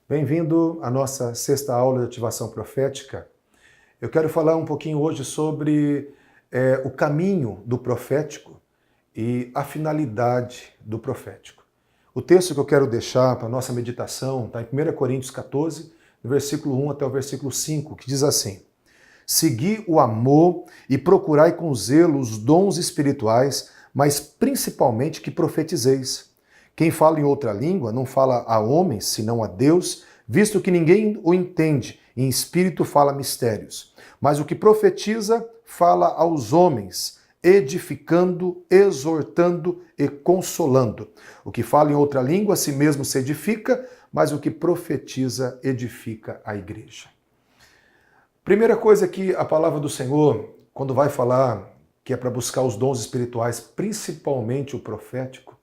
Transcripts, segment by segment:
Bem-vindo à nossa sexta aula de ativação profética. Eu quero falar um pouquinho hoje sobre o caminho do profético e a finalidade do profético. O texto que eu quero deixar para a nossa meditação está em 1 Coríntios 14, do versículo 1 até o versículo 5, que diz assim: Segui o amor e procurai com zelo os dons espirituais, mas principalmente que profetizeis. Quem fala em outra língua não fala a homens, senão a Deus, visto que ninguém o entende, e em espírito fala mistérios. Mas o que profetiza fala aos homens, edificando, exortando e consolando. O que fala em outra língua a si mesmo se edifica, mas o que profetiza edifica a igreja. Primeira coisa que a palavra do Senhor, quando vai falar que é para buscar os dons espirituais, principalmente o profético,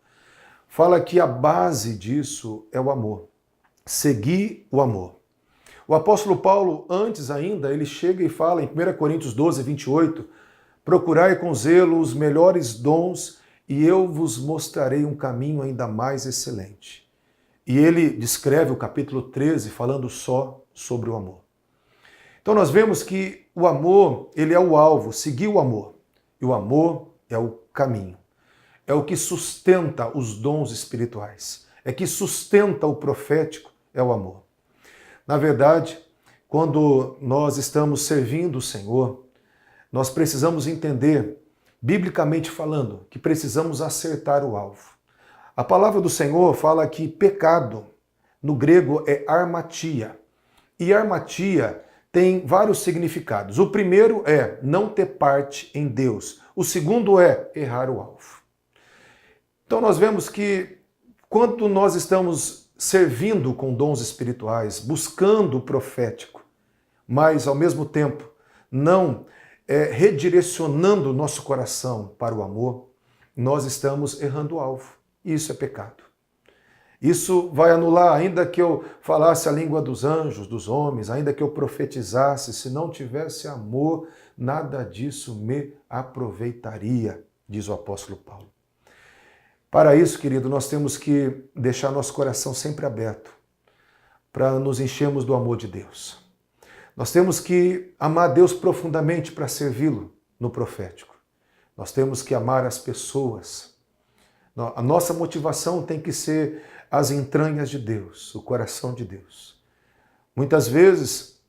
fala que a base disso é o amor. Seguir o amor. O apóstolo Paulo, antes ainda, ele chega e fala em 1 Coríntios 12, 28, procurai com zelo os melhores dons e eu vos mostrarei um caminho ainda mais excelente. E ele descreve o capítulo 13 falando só sobre o amor. Então nós vemos que o amor, ele é o alvo, seguir o amor. E o amor é o caminho. É o que sustenta os dons espirituais. É que sustenta o profético, é o amor. Na verdade, quando nós estamos servindo o Senhor, nós precisamos entender, biblicamente falando, que precisamos acertar o alvo. A palavra do Senhor fala que pecado, no grego, é armatia. E armatia tem vários significados. O primeiro é não ter parte em Deus. O segundo é errar o alvo. Então nós vemos que quando nós estamos servindo com dons espirituais, buscando o profético, mas ao mesmo tempo não redirecionando o nosso coração para o amor, nós estamos errando o alvo. Isso é pecado. Isso vai anular, ainda que eu falasse a língua dos anjos, dos homens, ainda que eu profetizasse, se não tivesse amor, nada disso me aproveitaria, diz o apóstolo Paulo. Para isso, querido, nós temos que deixar nosso coração sempre aberto para nos enchermos do amor de Deus. Nós temos que amar Deus profundamente para servi-lo no profético. Nós temos que amar as pessoas. A nossa motivação tem que ser as entranhas de Deus, o coração de Deus. Muitas vezes,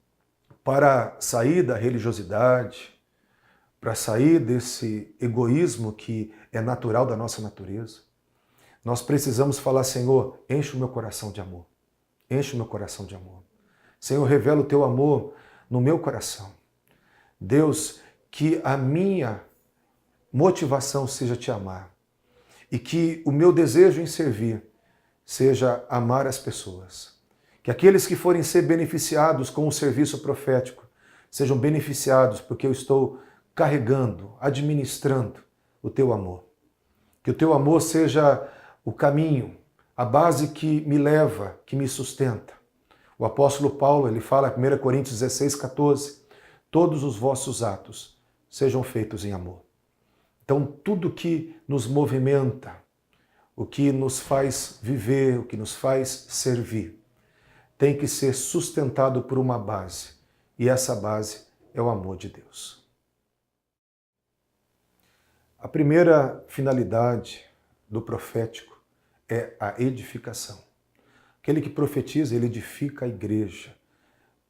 para sair da religiosidade, para sair desse egoísmo que é natural da nossa natureza, nós precisamos falar: Senhor, enche o meu coração de amor. Enche o meu coração de amor. Senhor, revela o teu amor no meu coração. Deus, que a minha motivação seja te amar. E que o meu desejo em servir seja amar as pessoas. Que aqueles que forem ser beneficiados com o serviço profético sejam beneficiados porque eu estou carregando, administrando o teu amor. Que o teu amor seja o caminho, a base que me leva, que me sustenta. O apóstolo Paulo, ele fala em 1 Coríntios 16, 14, todos os vossos atos sejam feitos em amor. Então, tudo que nos movimenta, o que nos faz viver, o que nos faz servir, tem que ser sustentado por uma base. E essa base é o amor de Deus. A primeira finalidade do profético é a edificação. Aquele que profetiza, ele edifica a igreja.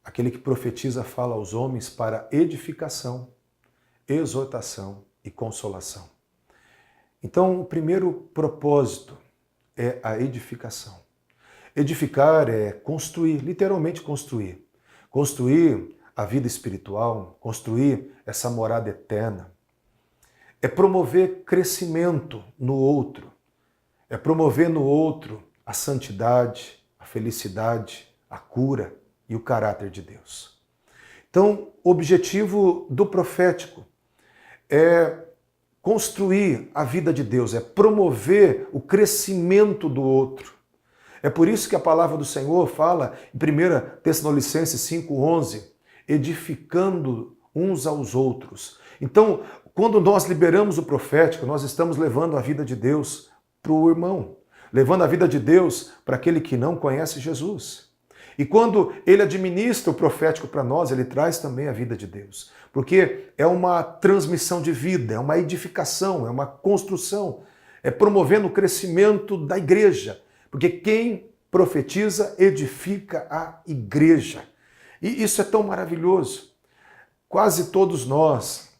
Aquele que profetiza fala aos homens para edificação, exortação e consolação. Então, o primeiro propósito é a edificação. Edificar é construir, literalmente construir. Construir a vida espiritual, construir essa morada eterna. É promover crescimento no outro. É promover no outro a santidade, a felicidade, a cura e o caráter de Deus. Então, o objetivo do profético é construir a vida de Deus, é promover o crescimento do outro. É por isso que a palavra do Senhor fala em 1 Tessalonicenses 5,11, edificando uns aos outros. Então, quando nós liberamos o profético, nós estamos levando a vida de Deus para o irmão, levando a vida de Deus para aquele que não conhece Jesus. E quando ele administra o profético para nós, ele traz também a vida de Deus. Porque é uma transmissão de vida, é uma edificação, é uma construção, é promovendo o crescimento da igreja. Porque quem profetiza edifica a igreja. E isso é tão maravilhoso. Quase todos nós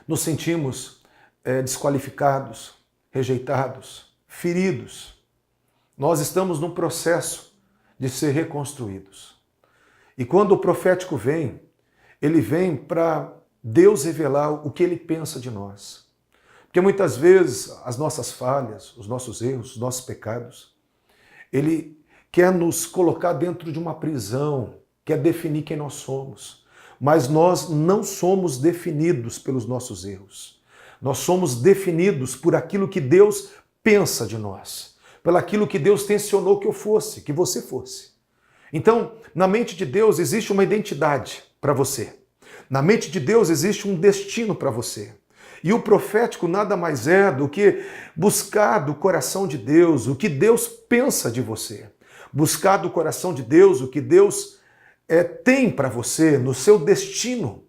nos sentimos desqualificados, rejeitados, feridos. Nós estamos num processo de ser reconstruídos. E quando o profético vem, ele vem para Deus revelar o que ele pensa de nós. Porque muitas vezes as nossas falhas, os nossos erros, os nossos pecados, ele quer nos colocar dentro de uma prisão, quer definir quem nós somos. Mas nós não somos definidos pelos nossos erros. Nós somos definidos por aquilo que Deus pensa de nós, pelo aquilo que Deus tensionou que eu fosse, que você fosse. Então, na mente de Deus existe uma identidade para você. Na mente de Deus existe um destino para você. E o profético nada mais é do que buscar do coração de Deus o que Deus pensa de você. Buscar do coração de Deus o que Deus tem para você, no seu destino.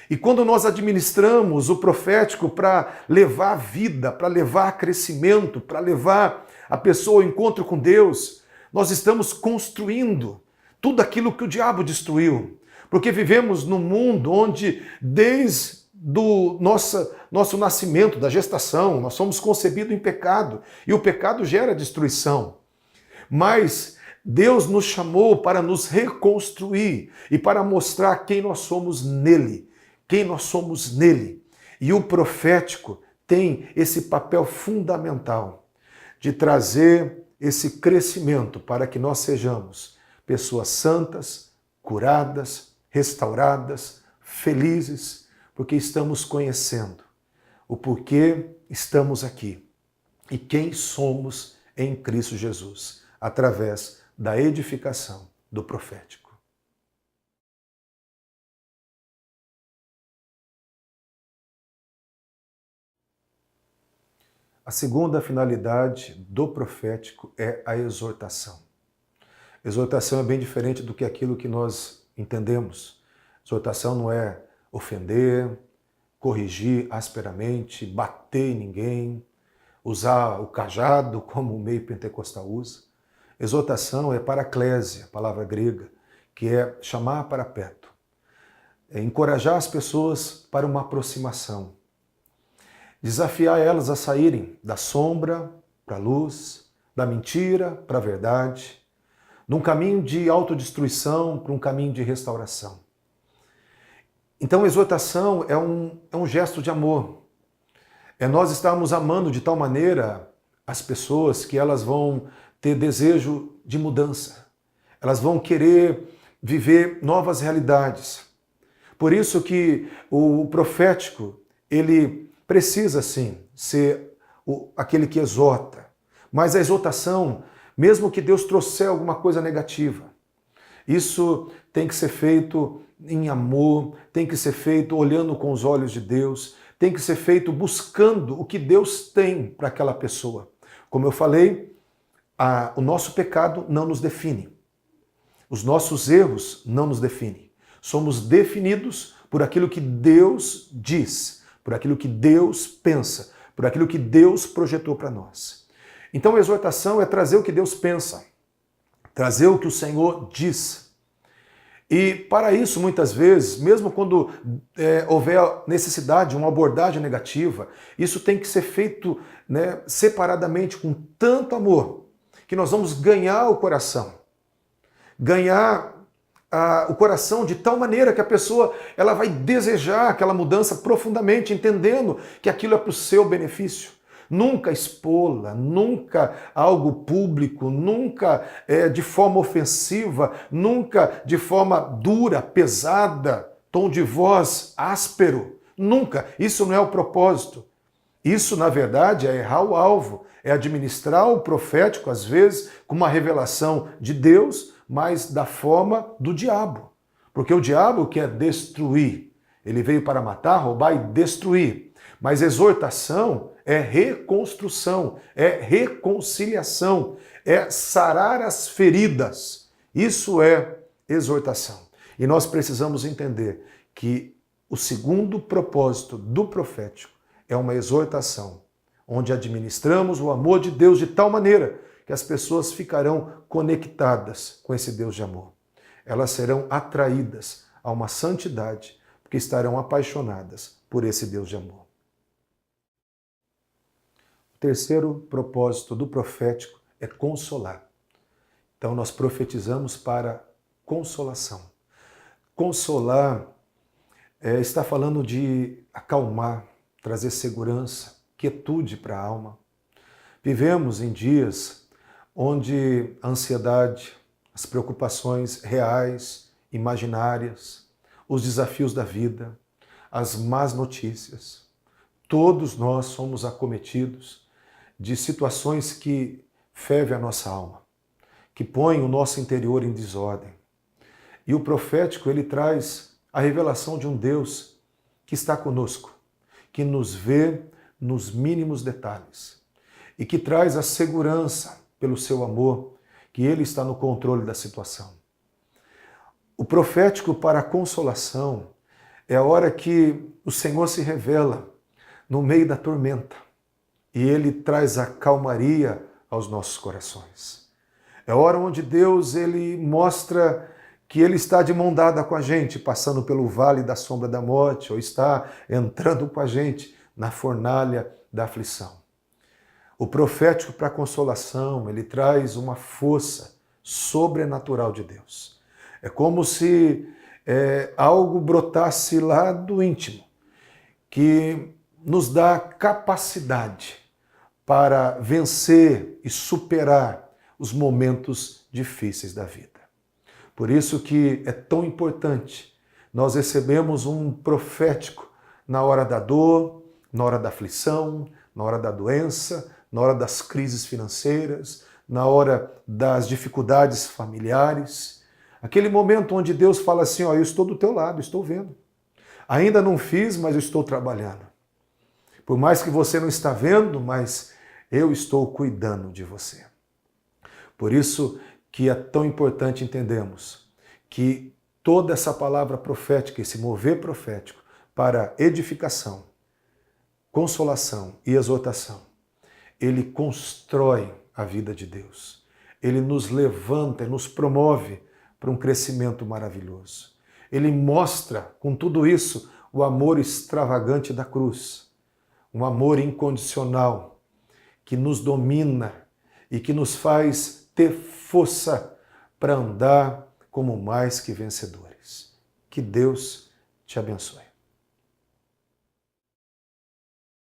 E quando nós administramos o profético para levar vida, para levar crescimento, para levar a pessoa ao encontro com Deus, nós estamos construindo tudo aquilo que o diabo destruiu. Porque vivemos num mundo onde, desde do nosso nascimento, da gestação, nós somos concebidos em pecado. E o pecado gera destruição. Mas Deus nos chamou para nos reconstruir e para mostrar quem nós somos nele. Quem nós somos nele. E o profético tem esse papel fundamental de trazer esse crescimento para que nós sejamos pessoas santas, curadas, restauradas, felizes, porque estamos conhecendo o porquê estamos aqui e quem somos em Cristo Jesus, através da edificação do profético. A segunda finalidade do profético é a exortação. Exortação é bem diferente do que aquilo que nós entendemos. Exortação não é ofender, corrigir asperamente, bater em ninguém, usar o cajado como o meio pentecostal usa. Exortação é paraclésia, palavra grega, que é chamar para perto. É encorajar as pessoas para uma aproximação. Desafiar elas a saírem da sombra para a luz, da mentira para a verdade, de um caminho de autodestruição para um caminho de restauração. Então, a exortação é um gesto de amor. É nós estarmos amando de tal maneira as pessoas que elas vão ter desejo de mudança. Elas vão querer viver novas realidades. Por isso que o profético, ele precisa, sim, ser aquele que exorta. Mas a exortação, mesmo que Deus trouxer alguma coisa negativa, isso tem que ser feito em amor, tem que ser feito olhando com os olhos de Deus, tem que ser feito buscando o que Deus tem para aquela pessoa. Como eu falei, o nosso pecado não nos define. Os nossos erros não nos definem. Somos definidos por aquilo que Deus diz, por aquilo que Deus pensa, por aquilo que Deus projetou para nós. Então a exortação é trazer o que Deus pensa, trazer o que o Senhor diz. E para isso, muitas vezes, mesmo quando houver necessidade de uma abordagem negativa, isso tem que ser feito separadamente, com tanto amor, que nós vamos ganhar o coração. Ganhar o coração de tal maneira que a pessoa ela vai desejar aquela mudança profundamente, entendendo que aquilo é para o seu benefício. Nunca expô-la, nunca algo público, nunca de forma ofensiva, nunca de forma dura, pesada, tom de voz áspero. Nunca. Isso não é o propósito. Isso, na verdade, é errar o alvo, é administrar o profético, às vezes, com uma revelação de Deus, mas da forma do diabo. Porque o diabo quer destruir. Ele veio para matar, roubar e destruir. Mas exortação é reconstrução, é reconciliação, é sarar as feridas. Isso é exortação. E nós precisamos entender que o segundo propósito do profético é uma exortação, onde administramos o amor de Deus de tal maneira que as pessoas ficarão conectadas com esse Deus de amor. Elas serão atraídas a uma santidade, porque estarão apaixonadas por esse Deus de amor. O terceiro propósito do profético é consolar. Então nós profetizamos para consolação. Consolar está falando de acalmar, trazer segurança, quietude para a alma. Vivemos em dias onde a ansiedade, as preocupações reais, imaginárias, os desafios da vida, as más notícias, todos nós somos acometidos de situações que fervem a nossa alma, que põem o nosso interior em desordem. E o profético, ele traz a revelação de um Deus que está conosco, que nos vê nos mínimos detalhes e que traz a segurança pelo seu amor, que ele está no controle da situação. O profético para a consolação é a hora que o Senhor se revela no meio da tormenta e ele traz a calmaria aos nossos corações. É a hora onde Deus ele mostra que ele está de mão dada com a gente, passando pelo vale da sombra da morte, ou está entrando com a gente na fornalha da aflição. O profético para a consolação, ele traz uma força sobrenatural de Deus. É como se algo brotasse lá do íntimo, que nos dá capacidade para vencer e superar os momentos difíceis da vida. Por isso que é tão importante nós recebemos um profético na hora da dor, na hora da aflição, na hora da doença, na hora das crises financeiras, na hora das dificuldades familiares. Aquele momento onde Deus fala assim, ó, eu estou do teu lado, estou vendo. Ainda não fiz, mas eu estou trabalhando. Por mais que você não está vendo, mas eu estou cuidando de você. Por isso que é tão importante entendermos que toda essa palavra profética, esse mover profético para edificação, consolação e exortação, ele constrói a vida de Deus. Ele nos levanta e nos promove para um crescimento maravilhoso. Ele mostra, com tudo isso, o amor extravagante da cruz, um amor incondicional que nos domina e que nos faz ter força para andar como mais que vencedores. Que Deus te abençoe.